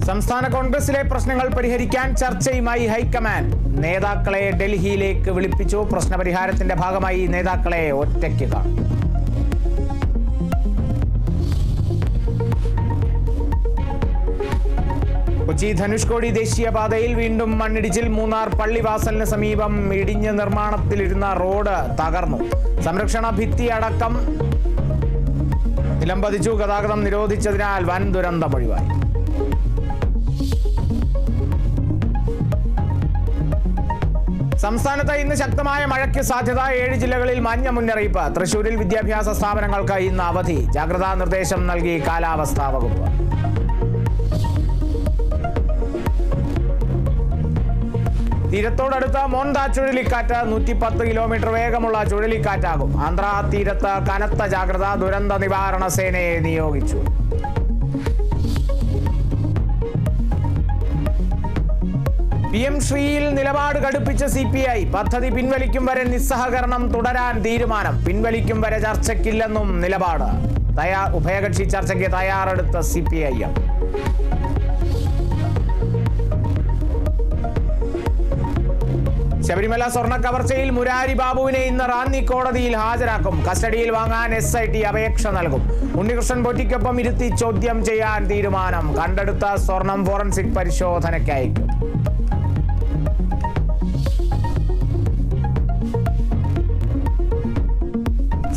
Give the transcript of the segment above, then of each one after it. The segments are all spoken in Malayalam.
സംസ്ഥാന കോൺഗ്രസിലെ പ്രശ്നങ്ങൾ പരിഹരിക്കാൻ ചർച്ചയുമായി ഹൈക്കമാൻഡ്. നേതാക്കളെ ഡൽഹിയിലേക്ക് വിളിപ്പിച്ചു. പ്രശ്നപരിഹാരത്തിന്റെ ഭാഗമായി നേതാക്കളെ ഒറ്റയ്ക്ക് കാണും. കൊച്ചി ധനുഷ്കോടി ദേശീയപാതയിൽ വീണ്ടും മണ്ണിടിച്ചിൽ. മൂന്നാർ പള്ളിവാസലിന് സമീപം ഇടിഞ്ഞ് നിർമ്മാണത്തിലിരുന്ന റോഡ് തകർന്നു. സംരക്ഷണ ഭിത്തി അടക്കം നിലംപതിച്ചു. ഗതാഗതം നിരോധിച്ചതിനാൽ വൻ ദുരന്തം ഒഴിവായി. സംസ്ഥാനത്ത് ഇന്ന് ശക്തമായ മഴയ്ക്ക് സാധ്യത. 7 ജില്ലകളിൽ മഞ്ഞ മുന്നറിയിപ്പ്. തൃശൂരിൽ വിദ്യാഭ്യാസ സ്ഥാപനങ്ങൾക്ക് ഇന്ന് അവധി. ജാഗ്രതാ നിർദ്ദേശം നൽകി കാലാവസ്ഥാ വകുപ്പ്. തീരത്തോടടുത്ത മോന്ത ചുഴലിക്കാറ്റ് 110 കിലോമീറ്റർ വേഗമുള്ള ചുഴലിക്കാറ്റാകും. ആന്ധ്ര തീരത്ത് കനത്ത ജാഗ്രത. ദുരന്ത നിവാരണ സേനയെ നിയോഗിച്ചു. PM ശ്രീയിൽ നിലപാട് കടുപ്പിച്ച CPI. പദ്ധതി പിൻവലിക്കും വരെ നിസ്സഹകരണം തുടരാൻ തീരുമാനം. പിൻവലിക്കും വരെ ചർച്ചയ്ക്കില്ലെന്നും നിലപാട്. ഉഭയകക്ഷി ചർച്ചയ്ക്ക് തയ്യാറെടുത്ത CPIM. ശബരിമല സ്വർണ്ണ കവർച്ചയിൽ മുരാരി ബാബുവിനെ ഇന്ന് റാന്നി കോടതിയിൽ ഹാജരാക്കും. കസ്റ്റഡിയിൽ വാങ്ങാൻ SIT അപേക്ഷ നൽകും. ഉണ്ണികൃഷ്ണൻ പൊറ്റിക്കൊപ്പം ഇരുത്തി ചോദ്യം ചെയ്യാൻ തീരുമാനം. കണ്ടെടുത്ത സ്വർണം ഫോറൻസിക് പരിശോധനയ്ക്ക് അയക്കും.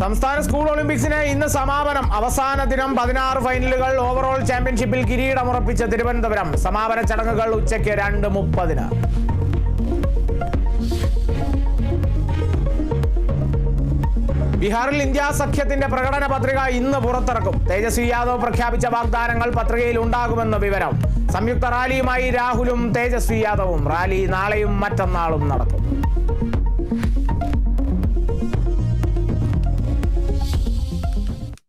സംസ്ഥാന സ്കൂൾ ഒളിമ്പിക്സിന് ഇന്ന് സമാപനം. അവസാന ദിനം 16 ഫൈനലുകൾ. ഓവറോൾ ചാമ്പ്യൻഷിപ്പിൽ കിരീടമുറപ്പിച്ച തിരുവനന്തപുരം. സമാപന ചടങ്ങുകൾ ഉച്ചയ്ക്ക് 2:30. ബീഹാറിൽ ഇന്ത്യ സഖ്യത്തിന്റെ പ്രകടന പത്രിക ഇന്ന് പുറത്തിറക്കും. തേജസ്വി യാദവ് പ്രഖ്യാപിച്ച വാഗ്ദാനങ്ങൾ പത്രികയിൽ ഉണ്ടാകുമെന്ന് വിവരം. സംയുക്ത റാലിയുമായി രാഹുലും തേജസ്വി യാദവും. റാലി നാളെയും മറ്റന്നാളും നടക്കും.